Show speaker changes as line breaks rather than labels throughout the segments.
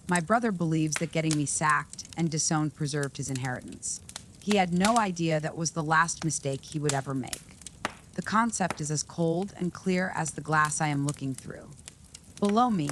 My brother believes that getting me sacked and disowned preserved his inheritance. He had no idea that was the last mistake he would ever make. The concept is as cold and clear as the glass I am looking through. Below me,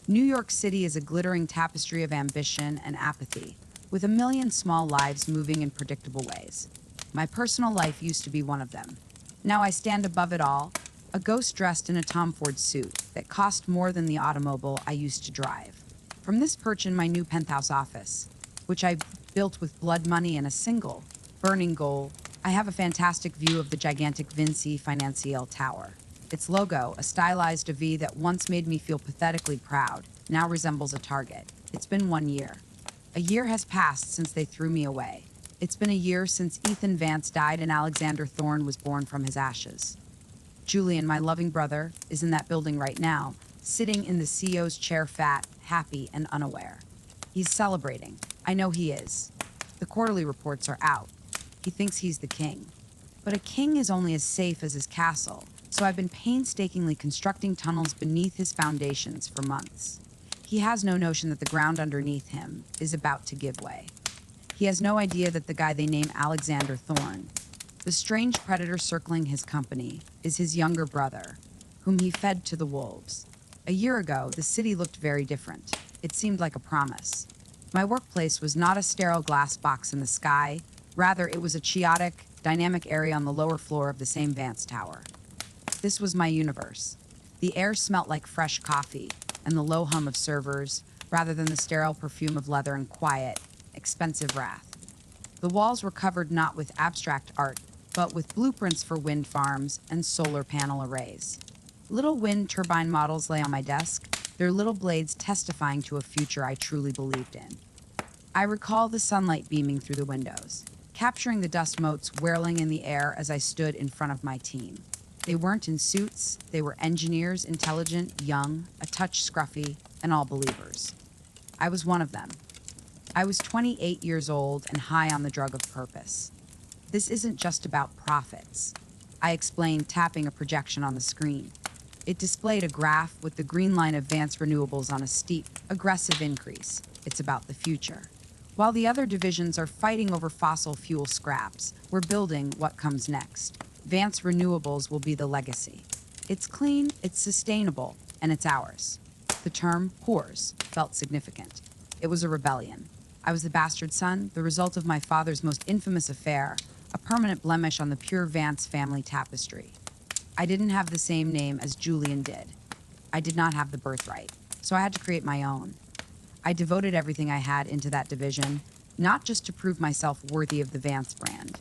New York City is a glittering tapestry of ambition and apathy, with a million small lives moving in predictable ways. My personal life used to be one of them. Now I stand above it all, a ghost dressed in a Tom Ford suit that cost more than the automobile I used to drive. From this perch in my new penthouse office, which I built with blood money and a single, burning goal, I have a fantastic view of the gigantic Vance Financial Tower. Its logo, a stylized V that once made me feel pathetically proud, now resembles a target. It's been 1 year. A year has passed since they threw me away. It's been a year since Ethan Vance died and Alexander Thorne was born from his ashes. Julian, my loving brother, is in that building right now, sitting in the CEO's chair, fat, happy, and unaware. He's celebrating. I know he is. The quarterly reports are out. He thinks he's the king. But a king is only as safe as his castle, so I've been painstakingly constructing tunnels beneath his foundations for months. He has no notion that the ground underneath him is about to give way. He has no idea that the guy they name Alexander Thorne, the strange predator circling his company, is his younger brother, whom he fed to the wolves. A year ago, the city looked very different. It seemed like a promise. My workplace was not a sterile glass box in the sky. Rather, it was a chaotic, dynamic area on the lower floor of the same Vance Tower. This was my universe. The air smelt like fresh coffee and the low hum of servers, rather than the sterile perfume of leather and quiet, expensive wrath. The walls were covered not with abstract art, but with blueprints for wind farms and solar panel arrays. Little wind turbine models lay on my desk, their little blades testifying to a future I truly believed in. I recall the sunlight beaming through the windows, capturing the dust motes whirling in the air as I stood in front of my team. They weren't in suits, they were engineers, intelligent, young, a touch scruffy, and all believers. I was one of them. I was 28 years old and high on the drug of purpose. This isn't just about profits, I explained, tapping a projection on the screen. It displayed a graph with the green line of Vance Renewables on a steep, aggressive increase. It's about the future. While the other divisions are fighting over fossil fuel scraps, we're building what comes next. Vance Renewables will be the legacy. It's clean, it's sustainable, and it's ours. The term whores felt significant. It was a rebellion. I was the bastard son, the result of my father's most infamous affair, a permanent blemish on the pure Vance family tapestry. I didn't have the same name as Julian did. I did not have the birthright, so I had to create my own. I devoted everything I had into that division, not just to prove myself worthy of the Vance brand,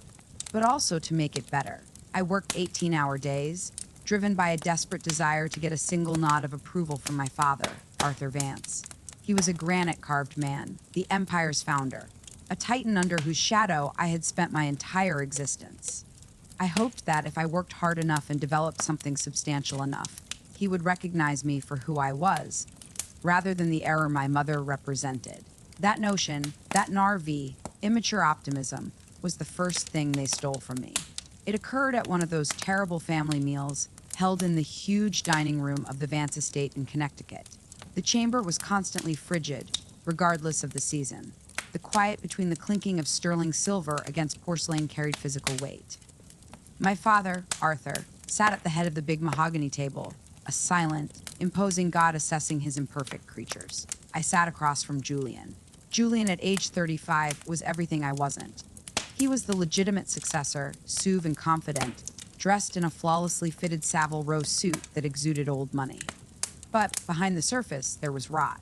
but also to make it better. I worked 18-hour days, driven by a desperate desire to get a single nod of approval from my father, Arthur Vance. He was a granite-carved man, the empire's founder, a titan under whose shadow I had spent my entire existence. I hoped that if I worked hard enough and developed something substantial enough, he would recognize me for who I was, rather than the error my mother represented. That notion, that narv, immature optimism, was the first thing they stole from me. It occurred at one of those terrible family meals held in the huge dining room of the Vance estate in Connecticut. The chamber was constantly frigid, regardless of the season. The quiet between the clinking of sterling silver against porcelain carried physical weight. My father, Arthur, sat at the head of the big mahogany table, a silent, imposing god assessing his imperfect creatures. I sat across from Julian. Julian, at age 35, was everything I wasn't. He was the legitimate successor, suave and confident, dressed in a flawlessly fitted Savile Row suit that exuded old money. But behind the surface, there was rot.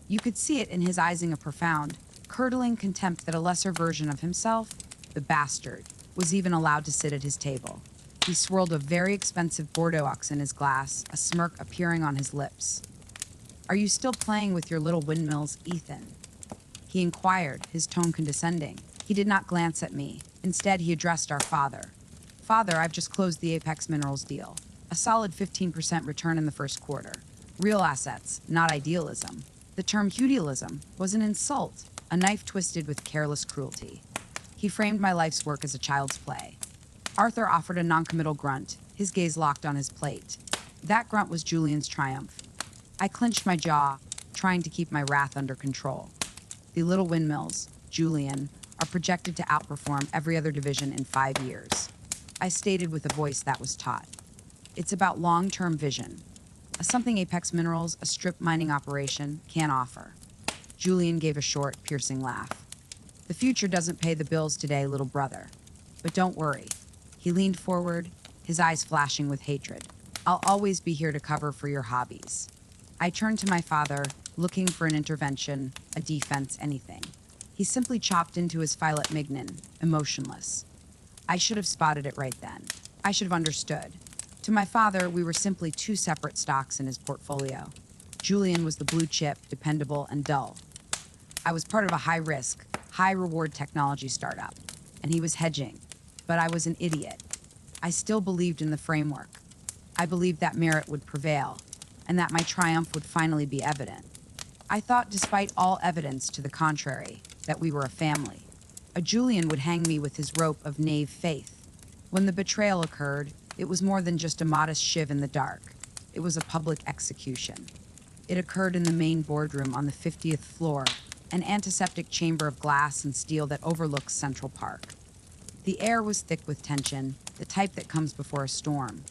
You could see it in his eyesing a profound, curdling contempt that a lesser version of himself, the bastard, was even allowed to sit at his table. He swirled a very expensive Bordeaux in his glass, a smirk appearing on his lips. "Are you still playing with your little windmills, Ethan?" he inquired, his tone condescending. He did not glance at me. Instead, he addressed our father. "Father, I've just closed the Apex Minerals deal. A solid 15% return in the first quarter. Real assets, not idealism." The term feudalism was an insult, a knife twisted with careless cruelty. He framed my life's work as a child's play. Arthur offered a noncommittal grunt, his gaze locked on his plate. That grunt was Julian's triumph. I clenched my jaw. trying to keep my wrath under control. The little windmills, Julian, are projected to outperform every other division in 5 years. I stated with a voice that was taut. It's about long-term vision, something Apex Minerals, a strip mining operation, can't offer. Julian gave a short, piercing laugh. The future doesn't pay the bills today, little brother. But don't worry. He leaned forward, his eyes flashing with hatred. I'll always be here to cover for your hobbies. I turned to my father, looking for an intervention, a defense, anything. He simply chopped into his filet mignon, emotionless. I should have spotted it right then. I should have understood. To my father, we were simply two separate stocks in his portfolio. Julian was the blue chip, dependable, and dull. I was part of a high-risk, high-reward technology startup, and he was hedging. But I was an idiot. I still believed in the framework. I believed that merit would prevail, and that my triumph would finally be evident. I thought, despite all evidence to the contrary, that we were a family. A Julian would hang me with his rope of naive faith. When the betrayal occurred, it was more than just a modest shiv in the dark. It was a public execution. It occurred in the main boardroom on the 50th floor, an antiseptic chamber of glass and steel that overlooks Central Park. The air was thick with tension, the type that comes before a storm.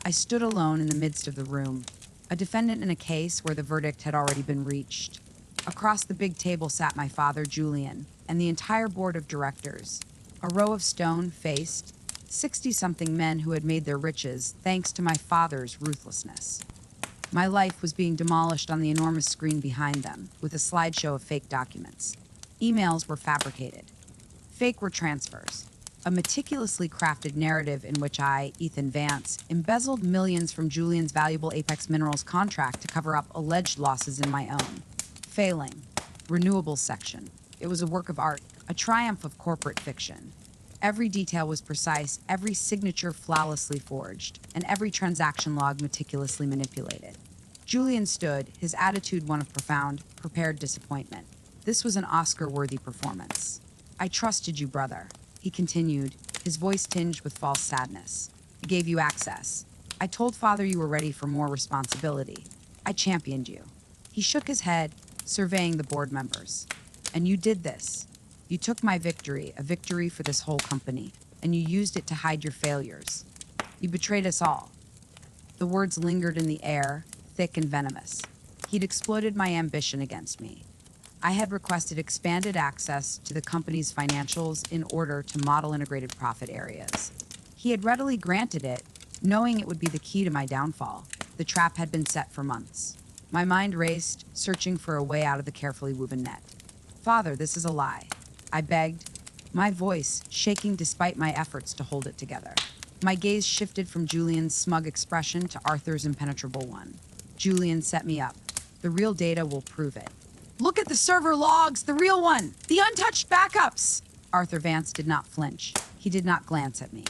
I stood alone in the midst of the room, a defendant in a case where the verdict had already been reached. Across the big table sat my father, Julian, and the entire board of directors, a row of stone-faced, 60-something men who had made their riches thanks to my father's ruthlessness. My life was being demolished on the enormous screen behind them, with a slideshow of fake documents. Emails were fabricated. Fake were transfers. A meticulously crafted narrative in which I, Ethan Vance, embezzled millions from Julian's valuable Apex Minerals contract to cover up alleged losses in my own. Failing. Renewables section. It was a work of art, a triumph of corporate fiction. Every detail was precise, every signature flawlessly forged, and every transaction log meticulously manipulated. Julian stood, his attitude one of profound, prepared disappointment. This was an Oscar-worthy performance. I trusted you, brother, he continued, his voice tinged with false sadness. I gave you access. I told Father you were ready for more responsibility. I championed you. He shook his head, surveying the board members. And you did this. You took my victory, a victory for this whole company, and you used it to hide your failures. You betrayed us all. The words lingered in the air, thick and venomous. He'd exploited my ambition against me. I had requested expanded access to the company's financials in order to model integrated profit areas. He had readily granted it, knowing it would be the key to my downfall. The trap had been set for months. My mind raced, searching for a way out of the carefully woven net. Father, this is a lie. I begged, my voice shaking despite my efforts to hold it together. My gaze shifted from Julian's smug expression to Arthur's impenetrable one. Julian set me up. The real data will prove it. Look at the server logs, the real one, the untouched backups. Arthur Vance did not flinch. He did not glance at me.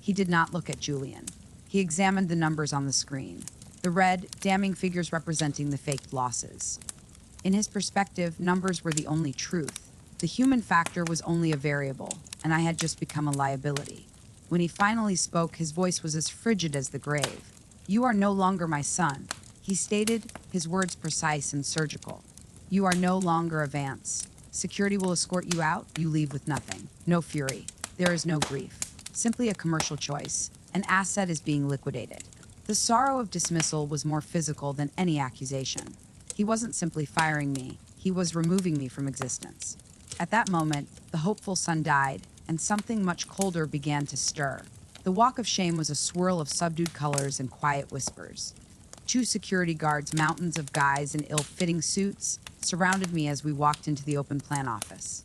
He did not look at Julian. He examined the numbers on the screen, the red, damning figures representing the faked losses. In his perspective, numbers were the only truth. The human factor was only a variable, and I had just become a liability. When he finally spoke, his voice was as frigid as the grave. You are no longer my son, he stated, his words precise and surgical. You are no longer a Vance. Security will escort you out, you leave with nothing. No fury. There is no grief. Simply a commercial choice. An asset is being liquidated. The sorrow of dismissal was more physical than any accusation. He wasn't simply firing me, he was removing me from existence. At that moment, the hopeful sun died, and something much colder began to stir. The walk of shame was a swirl of subdued colors and quiet whispers. 2 security guards, mountains of guys in ill-fitting suits, surrounded me as we walked into the open plan office.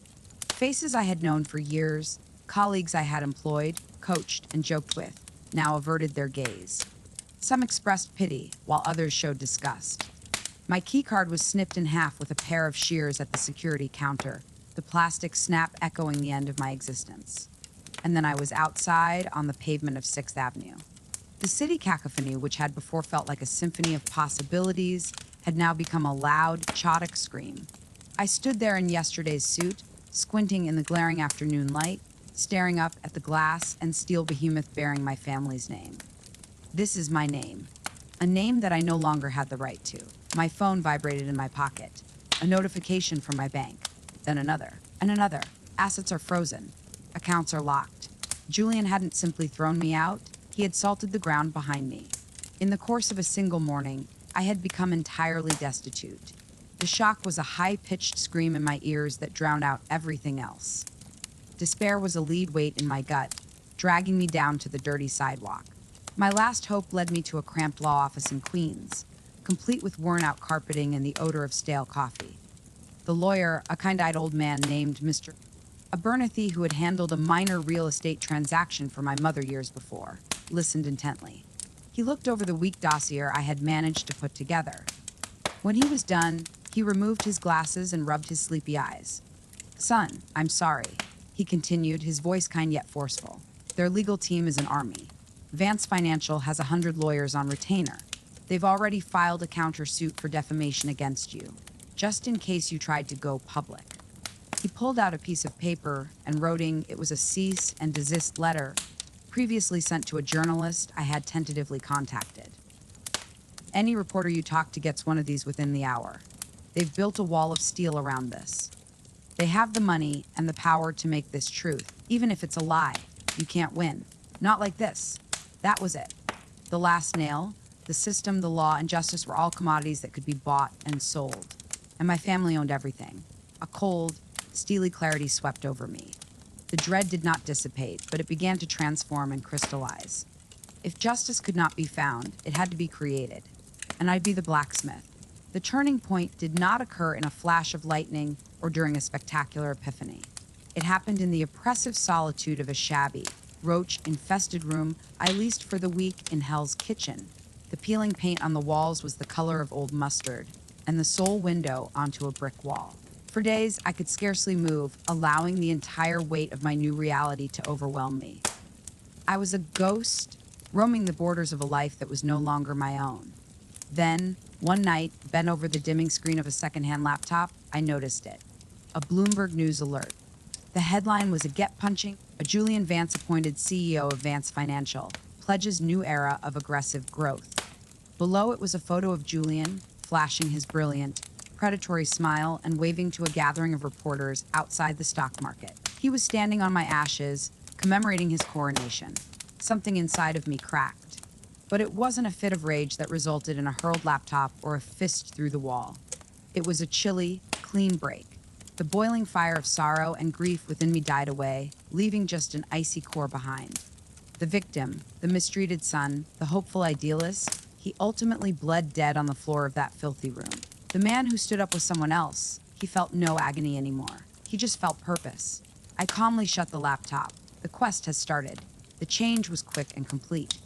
Faces I had known for years, colleagues I had employed, coached, and joked with, now averted their gaze. Some expressed pity, while others showed disgust. My keycard was snipped in half with a pair of shears at the security counter, the plastic snap echoing the end of my existence. And then I was outside on the pavement of 6th Avenue. The city cacophony, which had before felt like a symphony of possibilities, had now become a loud, chaotic scream. I stood there in yesterday's suit, squinting in the glaring afternoon light, staring up at the glass and steel behemoth bearing my family's name. This is my name, a name that I no longer had the right to. My phone vibrated in my pocket. A notification from my bank. Then another. And another. Assets are frozen. Accounts are locked. Julian hadn't simply thrown me out, he had salted the ground behind me. In the course of a single morning, I had become entirely destitute. The shock was a high-pitched scream in my ears that drowned out everything else. Despair was a lead weight in my gut, dragging me down to the dirty sidewalk. My last hope led me to a cramped law office in Queens, complete with worn-out carpeting and the odor of stale coffee. The lawyer, a kind-eyed old man named Mr. Abernathy, who had handled a minor real estate transaction for my mother years before, listened intently. He looked over the weak dossier I had managed to put together. When he was done, he removed his glasses and rubbed his sleepy eyes. "Son, I'm sorry," he continued, his voice kind yet forceful. "Their legal team is an army. Vance Financial has 100 lawyers on retainer. They've already filed a countersuit for defamation against you, just in case you tried to go public." He pulled out a piece of paper and wrote it was a cease and desist letter previously sent to a journalist I had tentatively contacted. "Any reporter you talk to gets one of these within the hour. They've built a wall of steel around this. They have the money and the power to make this truth. Even if it's a lie, you can't win. Not like this." That was it. The last nail. The system, the law, and justice were all commodities that could be bought and sold. And my family owned everything. A cold, steely clarity swept over me. The dread did not dissipate, but it began to transform and crystallize. If justice could not be found, it had to be created. And I'd be the blacksmith. The turning point did not occur in a flash of lightning or during a spectacular epiphany. It happened in the oppressive solitude of a shabby, roach-infested room I leased for the week in Hell's Kitchen. The peeling paint on the walls was the color of old mustard, and the sole window onto a brick wall. For days, I could scarcely move, allowing the entire weight of my new reality to overwhelm me. I was a ghost, roaming the borders of a life that was no longer my own. Then, one night, bent over the dimming screen of a secondhand laptop, I noticed it. A Bloomberg News alert. The headline was a gut-punching, "A Julian Vance, appointed CEO of Vance Financial, pledges new era of aggressive growth." Below it was a photo of Julian, flashing his brilliant, predatory smile and waving to a gathering of reporters outside the stock market. He was standing on my ashes, commemorating his coronation. Something inside of me cracked. But it wasn't a fit of rage that resulted in a hurled laptop or a fist through the wall. It was a chilly, clean break. The boiling fire of sorrow and grief within me died away, leaving just an icy core behind. The victim, the mistreated son, the hopeful idealist, he ultimately bled dead on the floor of that filthy room. The man who stood up was someone else. He felt no agony anymore. He just felt purpose. I calmly shut the laptop. The quest has started. The change was quick and complete.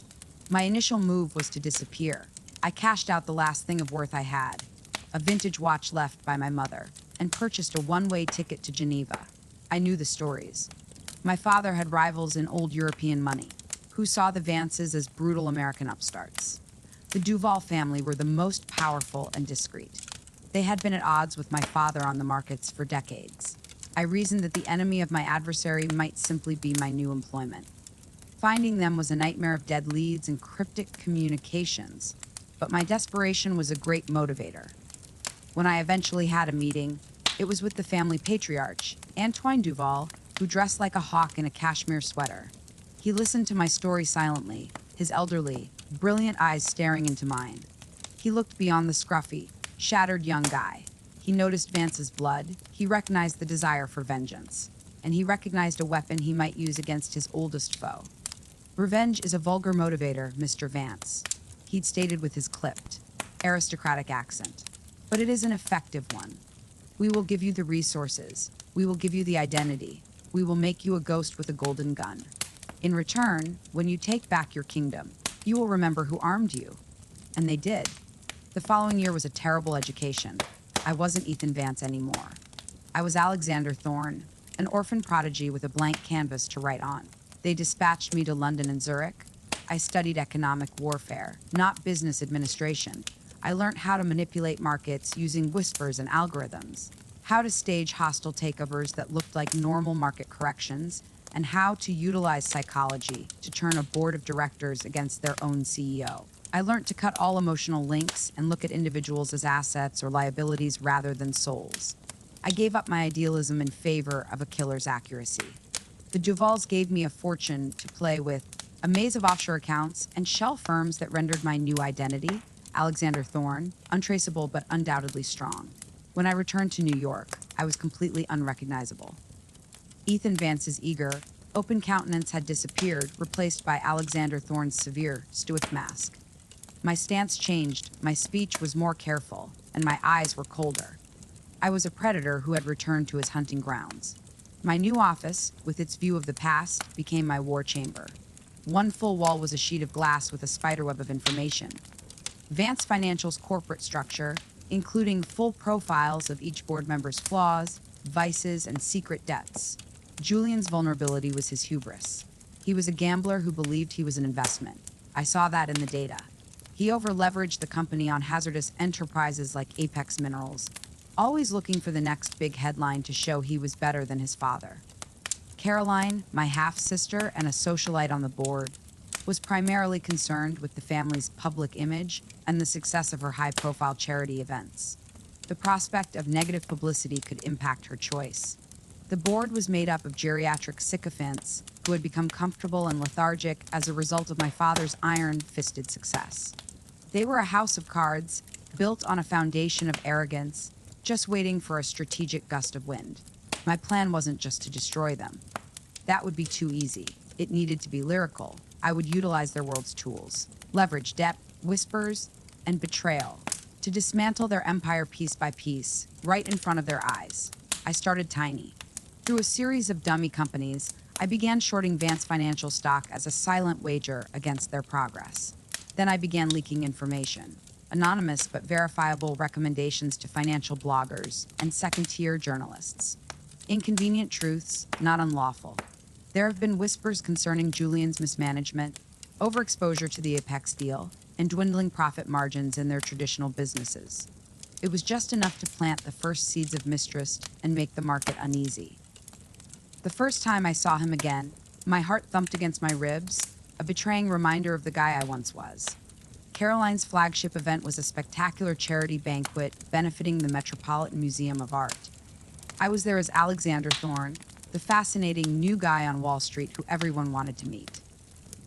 My initial move was to disappear. I cashed out the last thing of worth I had, a vintage watch left by my mother, and purchased a one-way ticket to Geneva. I knew the stories. My father had rivals in old European money, who saw the Vances as brutal American upstarts. The Duval family were the most powerful and discreet. They had been at odds with my father on the markets for decades. I reasoned that the enemy of my adversary might simply be my new employment. Finding them was a nightmare of dead leads and cryptic communications, but my desperation was a great motivator. When I eventually had a meeting, it was with the family patriarch, Antoine Duval, who dressed like a hawk in a cashmere sweater. He listened to my story silently, his elderly, brilliant eyes staring into mine. He looked beyond the scruffy, shattered young guy. He noticed Vance's blood, he recognized the desire for vengeance, and he recognized a weapon he might use against his oldest foe. "Revenge is a vulgar motivator, Mr. Vance," he'd stated with his clipped, aristocratic accent. "But it is an effective one. We will give you the resources. We will give you the identity. We will make you a ghost with a golden gun. In return, when you take back your kingdom, you will remember who armed you." And they did. The following year was a terrible education. I wasn't Ethan Vance anymore. I was Alexander Thorne, an orphan prodigy with a blank canvas to write on. They dispatched me to London and Zurich. I studied economic warfare, not business administration. I learned how to manipulate markets using whispers and algorithms, how to stage hostile takeovers that looked like normal market corrections, and how to utilize psychology to turn a board of directors against their own CEO. I learned to cut all emotional links and look at individuals as assets or liabilities rather than souls. I gave up my idealism in favor of a killer's accuracy. The Duvals gave me a fortune to play with, a maze of offshore accounts and shell firms that rendered my new identity, Alexander Thorne, untraceable but undoubtedly strong. When I returned to New York, I was completely unrecognizable. Ethan Vance's eager, open countenance had disappeared, replaced by Alexander Thorne's severe, stoic mask. My stance changed, my speech was more careful, and my eyes were colder. I was a predator who had returned to his hunting grounds. My new office, with its view of the past, became my war chamber. One full wall was a sheet of glass with a spiderweb of information. Vance Financial's corporate structure, including full profiles of each board member's flaws, vices, and secret debts. Julian's vulnerability was his hubris. He was a gambler who believed he was an investment. I saw that in the data. He over-leveraged the company on hazardous enterprises like Apex Minerals, always looking for the next big headline to show he was better than his father. Caroline, my half-sister and a socialite on the board, was primarily concerned with the family's public image and the success of her high-profile charity events. The prospect of negative publicity could impact her choice. The board was made up of geriatric sycophants who had become comfortable and lethargic as a result of my father's iron-fisted success. They were a house of cards, built on a foundation of arrogance, just waiting for a strategic gust of wind. My plan wasn't just to destroy them. That would be too easy. It needed to be lyrical. I would utilize their world's tools, leverage depth, whispers, and betrayal to dismantle their empire piece by piece, right in front of their eyes. I started tiny. Through a series of dummy companies, I began shorting Vance Financial stock as a silent wager against their progress. Then I began leaking information, anonymous but verifiable recommendations to financial bloggers and second-tier journalists. Inconvenient truths, not unlawful. There have been whispers concerning Julian's mismanagement, overexposure to the Apex deal, and dwindling profit margins in their traditional businesses. It was just enough to plant the first seeds of mistrust and make the market uneasy. The first time I saw him again, my heart thumped against my ribs, a betraying reminder of the guy I once was. Caroline's flagship event was a spectacular charity banquet benefiting the Metropolitan Museum of Art. I was there as Alexander Thorne, the fascinating new guy on Wall Street who everyone wanted to meet.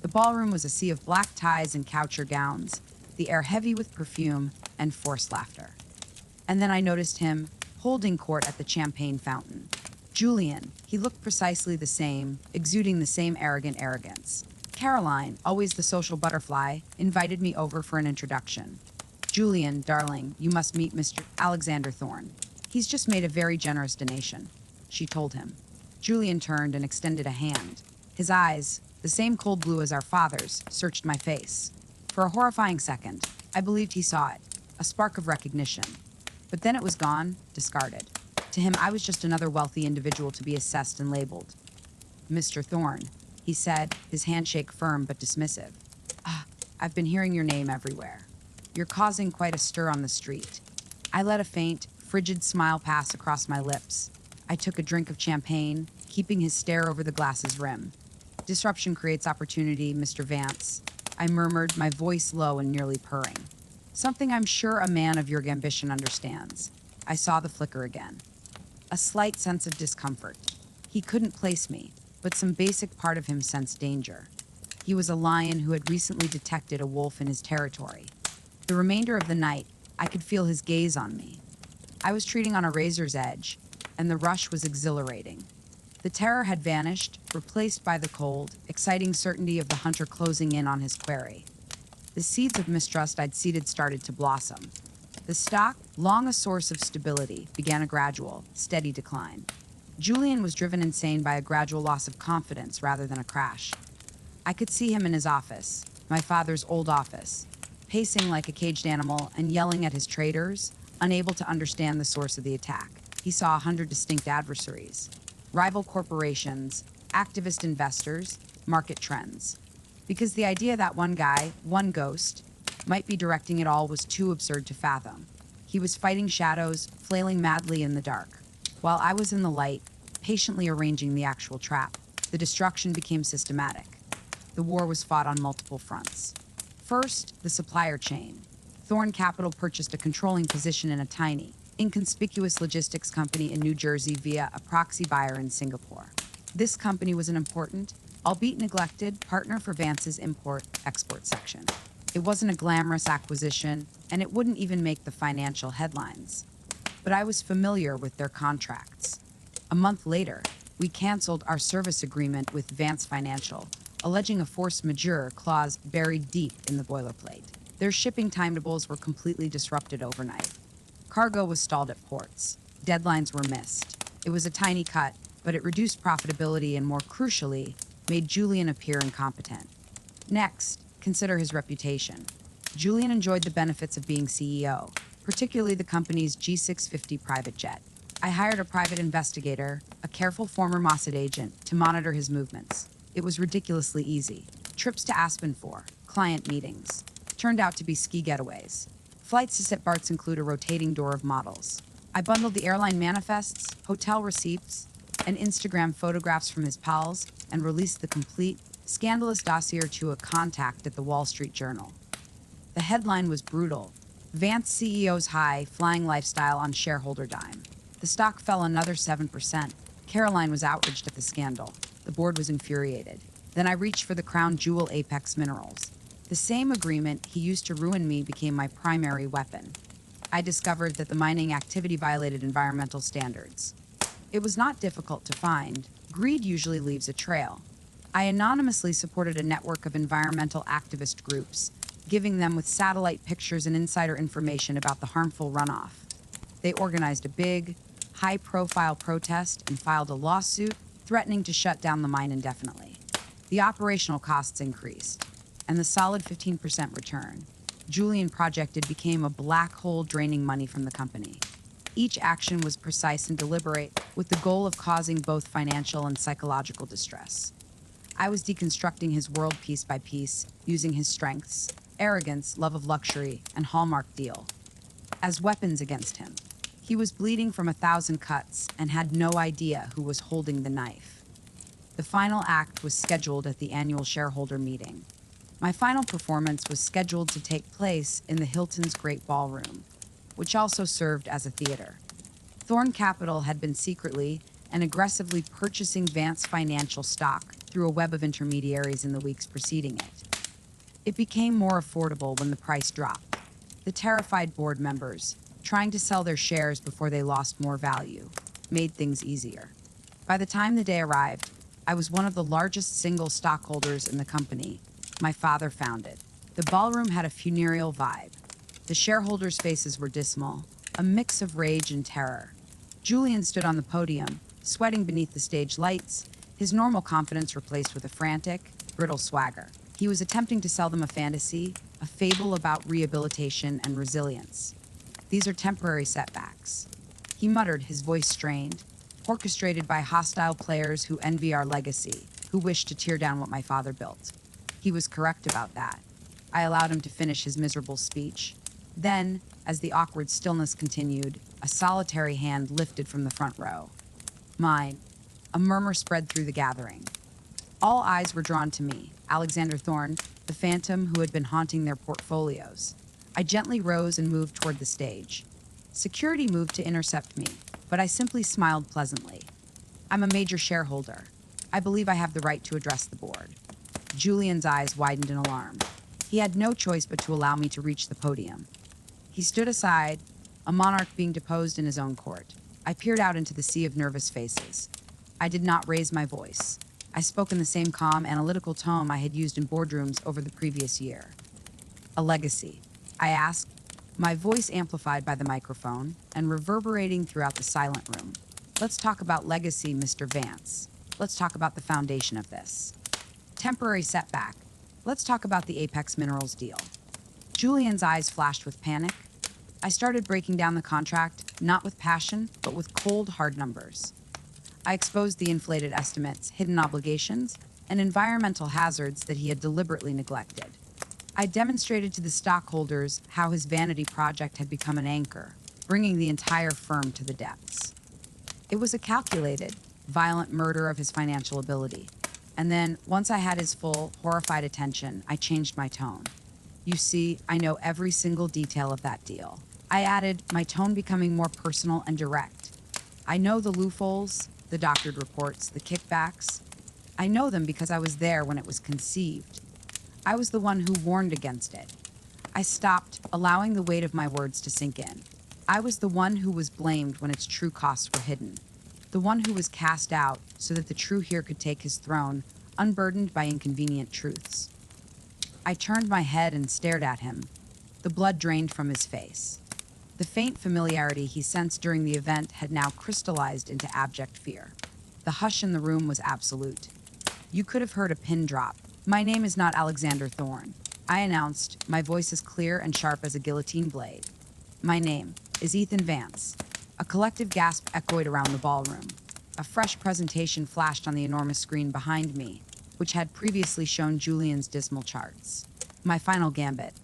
The ballroom was a sea of black ties and couture gowns, the air heavy with perfume and forced laughter. And then I noticed him holding court at the champagne fountain. Julian, he looked precisely the same, exuding the same arrogant arrogance. Caroline, always the social butterfly, invited me over for an introduction. Julian, darling, you must meet Mr. Alexander Thorne. He's just made a very generous donation, she told him. Julian turned and extended a hand. His eyes, the same cold blue as our father's, searched my face. For a horrifying second, I believed he saw it, a spark of recognition. But then it was gone, discarded. To him, I was just another wealthy individual to be assessed and labeled. Mr. Thorne, he said, his handshake firm but dismissive. I've been hearing your name everywhere. You're causing quite a stir on the street. I let a faint, frigid smile pass across my lips. I took a drink of champagne, keeping his stare over the glass's rim. Disruption creates opportunity, Mr. Vance, I murmured, my voice low and nearly purring. Something I'm sure a man of your ambition understands. I saw the flicker again. A slight sense of discomfort. He couldn't place me, but some basic part of him sensed danger. He was a lion who had recently detected a wolf in his territory. The remainder of the night, I could feel his gaze on me. I was treating on a razor's edge, and the rush was exhilarating. The terror had vanished, replaced by the cold, exciting certainty of the hunter closing in on his quarry. The seeds of mistrust I'd seeded started to blossom. The stock, long a source of stability, began a gradual, steady decline. Julian was driven insane by a gradual loss of confidence rather than a crash. I could see him in his office, my father's old office, pacing like a caged animal and yelling at his traders, unable to understand the source of the attack. He saw 100 distinct adversaries. Rival corporations, activist investors, market trends. Because the idea that one guy, one ghost, might be directing it all was too absurd to fathom. He was fighting shadows, flailing madly in the dark. While I was in the light, patiently arranging the actual trap, the destruction became systematic. The war was fought on multiple fronts. First, the supplier chain. Thorne Capital purchased a controlling position in a tiny, inconspicuous logistics company in New Jersey via a proxy buyer in Singapore. This company was an important, albeit neglected, partner for Vance's import-export section. It wasn't a glamorous acquisition, and it wouldn't even make the financial headlines. But I was familiar with their contracts. A month later, we canceled our service agreement with Vance Financial, alleging a force majeure clause buried deep in the boilerplate. Their shipping timetables were completely disrupted overnight. Cargo was stalled at ports. Deadlines were missed. It was a tiny cut, but it reduced profitability and, more crucially, made Julian appear incompetent. Next, consider his reputation. Julian enjoyed the benefits of being CEO, particularly the company's G650 private jet. I hired a private investigator, a careful former Mossad agent, to monitor his movements. It was ridiculously easy. Trips to Aspen for client meetings turned out to be ski getaways. Flights to St. Bart's include a rotating door of models. I bundled the airline manifests, hotel receipts, and Instagram photographs from his pals and released the complete, scandalous dossier to a contact at the Wall Street Journal. The headline was brutal. Vance CEO's high, flying lifestyle on shareholder dime. The stock fell another 7%. Caroline was outraged at the scandal. The board was infuriated. Then I reached for the crown jewel Apex Minerals. The same agreement he used to ruin me became my primary weapon. I discovered that the mining activity violated environmental standards. It was not difficult to find. Greed usually leaves a trail. I anonymously supported a network of environmental activist groups, giving them with satellite pictures and insider information about the harmful runoff. They organized a big, high-profile protest and filed a lawsuit threatening to shut down the mine indefinitely. The operational costs increased, and the solid 15% return Julian projected became a black hole draining money from the company. Each action was precise and deliberate, with the goal of causing both financial and psychological distress. I was deconstructing his world piece by piece, using his strengths, arrogance, love of luxury, and hallmark deal as weapons against him. He was bleeding from 1,000 cuts and had no idea who was holding the knife. The final act was scheduled at the annual shareholder meeting. My final performance was scheduled to take place in the Hilton's Great Ballroom, which also served as a theater. Thorne Capital had been secretly and aggressively purchasing Vance Financial stock through a web of intermediaries in the weeks preceding it. It became more affordable when the price dropped. The terrified board members, trying to sell their shares before they lost more value, made things easier. By the time the day arrived, I was one of the largest single stockholders in the company my father founded. The ballroom had a funereal vibe. The shareholders' faces were dismal, a mix of rage and terror. Julian stood on the podium, sweating beneath the stage lights, his normal confidence replaced with a frantic, brittle swagger. He was attempting to sell them a fantasy, a fable about rehabilitation and resilience. These are temporary setbacks. He muttered, his voice strained, orchestrated by hostile players who envy our legacy, who wish to tear down what my father built. He was correct about that. I allowed him to finish his miserable speech. Then, as the awkward stillness continued, a solitary hand lifted from the front row. Mine. A murmur spread through the gathering. All eyes were drawn to me, Alexander Thorne, the phantom who had been haunting their portfolios. I gently rose and moved toward the stage. Security moved to intercept me, but I simply smiled pleasantly. I'm a major shareholder. I believe I have the right to address the board. Julian's eyes widened in alarm. He had no choice but to allow me to reach the podium. He stood aside, a monarch being deposed in his own court. I peered out into the sea of nervous faces. I did not raise my voice. I spoke in the same calm, analytical tone I had used in boardrooms over the previous year. A legacy, I asked, my voice amplified by the microphone and reverberating throughout the silent room. Let's talk about legacy, Mr. Vance. Let's talk about the foundation of this. Temporary setback. Let's talk about the Apex Minerals deal. Julian's eyes flashed with panic. I started breaking down the contract, not with passion, but with cold, hard numbers. I exposed the inflated estimates, hidden obligations, and environmental hazards that he had deliberately neglected. I demonstrated to the stockholders how his vanity project had become an anchor, bringing the entire firm to the depths. It was a calculated, violent murder of his financial ability. And then, once I had his full, horrified attention, I changed my tone. You see, I know every single detail of that deal. I added, my tone becoming more personal and direct. I know the loopholes, the doctored reports, the kickbacks. I know them because I was there when it was conceived. I was the one who warned against it. I stopped, allowing the weight of my words to sink in. I was the one who was blamed when its true costs were hidden. The one who was cast out so that the true here could take his throne, unburdened by inconvenient truths. I turned my head and stared at him. The blood drained from his face. The faint familiarity he sensed during the event had now crystallized into abject fear. The hush in the room was absolute. You could have heard a pin drop. My name is not Alexander Thorne, I announced, my voice as clear and sharp as a guillotine blade. My name is Ethan Vance. A collective gasp echoed around the ballroom. A fresh presentation flashed on the enormous screen behind me, which had previously shown Julian's dismal charts. My final gambit.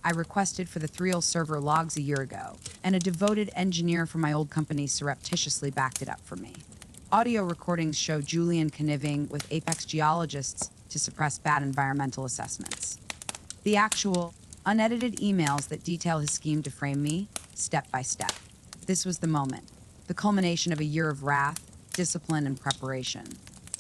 I requested for the 3.0 server logs a year ago, and a devoted engineer from my old company surreptitiously backed it up for me. Audio recordings show Julian conniving with apex geologists to suppress bad environmental assessments. The actual, unedited emails that detail his scheme to frame me, step by step. This was the moment, the culmination of a year of wrath, discipline, and preparation.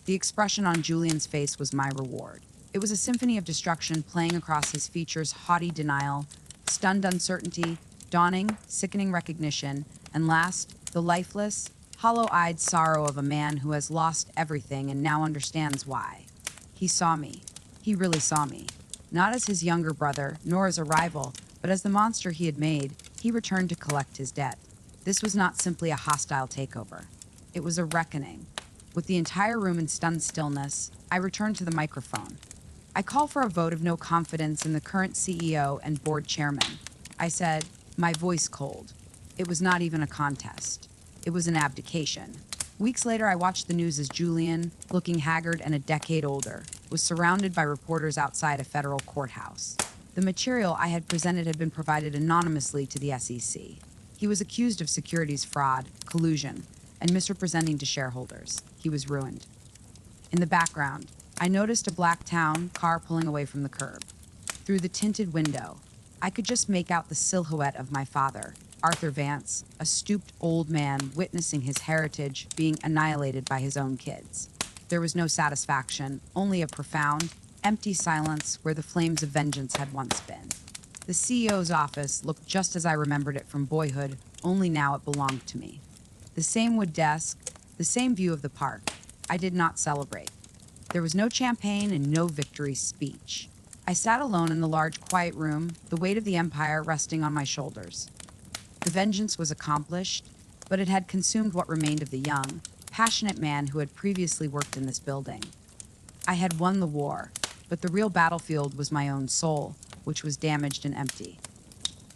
The expression on Julian's face was my reward. It was a symphony of destruction playing across his features: haughty denial, stunned uncertainty, dawning, sickening recognition, and last, the lifeless, hollow-eyed sorrow of a man who has lost everything and now understands why. He saw me. He really saw me. Not as his younger brother, nor as a rival, but as the monster he had made. He returned to collect his debt. This was not simply a hostile takeover. It was a reckoning. With the entire room in stunned stillness, I returned to the microphone. I call for a vote of no confidence in the current CEO and board chairman. I said, my voice cold. It was not even a contest. It was an abdication. Weeks later, I watched the news as Julian, looking haggard and a decade older, was surrounded by reporters outside a federal courthouse. The material I had presented had been provided anonymously to the SEC. He was accused of securities fraud, collusion, and misrepresenting to shareholders. He was ruined. In the background, I noticed a black town car pulling away from the curb. Through the tinted window, I could just make out the silhouette of my father, Arthur Vance, a stooped old man witnessing his heritage being annihilated by his own kids. There was no satisfaction, only a profound, empty silence where the flames of vengeance had once been. The CEO's office looked just as I remembered it from boyhood, only now it belonged to me. The same wood desk, the same view of the park. I did not celebrate. There was no champagne and no victory speech. I sat alone in the large, quiet room, the weight of the empire resting on my shoulders. The vengeance was accomplished, but it had consumed what remained of the young, passionate man who had previously worked in this building. I had won the war, but the real battlefield was my own soul, which was damaged and empty.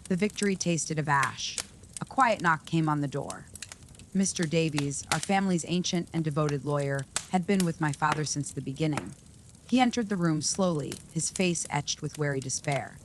The victory tasted of ash. A quiet knock came on the door. Mr. Davies, our family's ancient and devoted lawyer, had been with my father since the beginning. He entered the room slowly, his face etched with wary despair.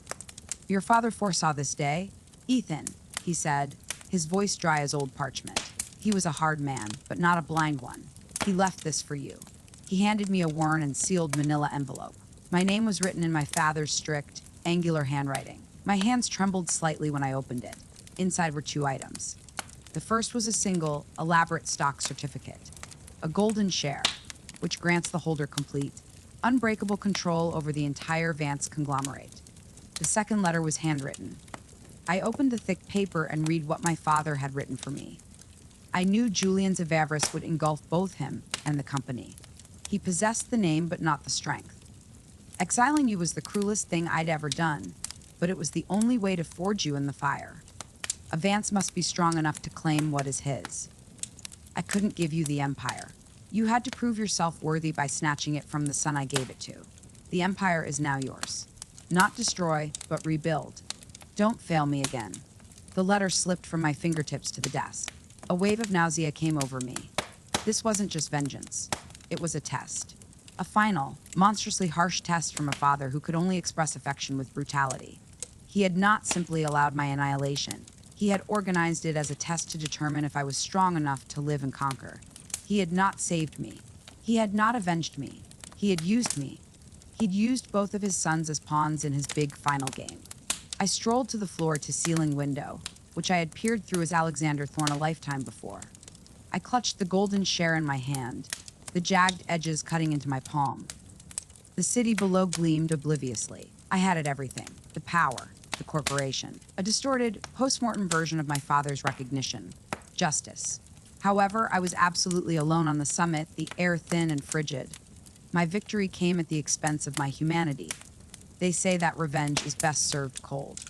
Your father foresaw this day, Ethan, he said, his voice dry as old parchment. He was a hard man, but not a blind one. He left this for you. He handed me a worn and sealed manila envelope. My name was written in my father's strict, angular handwriting. My hands trembled slightly when I opened it. Inside were 2 items. The first was a single, elaborate stock certificate. A golden share, which grants the holder complete, unbreakable control over the entire Vance conglomerate. The second letter was handwritten. I opened the thick paper and read what my father had written for me. I knew Julian's avarice would engulf both him and the company. He possessed the name, but not the strength. Exiling you was the cruelest thing I'd ever done, but it was the only way to forge you in the fire. A Vance must be strong enough to claim what is his. I couldn't give you the empire. You had to prove yourself worthy by snatching it from the son I gave it to. The empire is now yours. Not destroy, but rebuild. Don't fail me again. The letter slipped from my fingertips to the desk. A wave of nausea came over me. This wasn't just vengeance. It was a test. A final, monstrously harsh test from a father who could only express affection with brutality. He had not simply allowed my annihilation. He had organized it as a test to determine if I was strong enough to live and conquer. He had not saved me. He had not avenged me. He had used me. He'd used both of his sons as pawns in his big final game. I strolled to the floor-to-ceiling window, which I had peered through as Alexander Thorne a lifetime before. I clutched the golden share in my hand, the jagged edges cutting into my palm. The city below gleamed obliviously. I had it everything: the power, the corporation, a distorted, post-mortem version of my father's recognition, justice. However, I was absolutely alone on the summit, the air thin and frigid. My victory came at the expense of my humanity. They say that revenge is best served cold.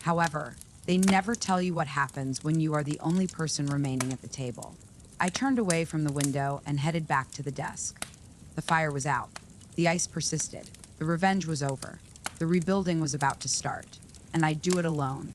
However, they never tell you what happens when you are the only person remaining at the table. I turned away from the window and headed back to the desk. The fire was out. The ice persisted. The revenge was over. The rebuilding was about to start. And I'd do it alone.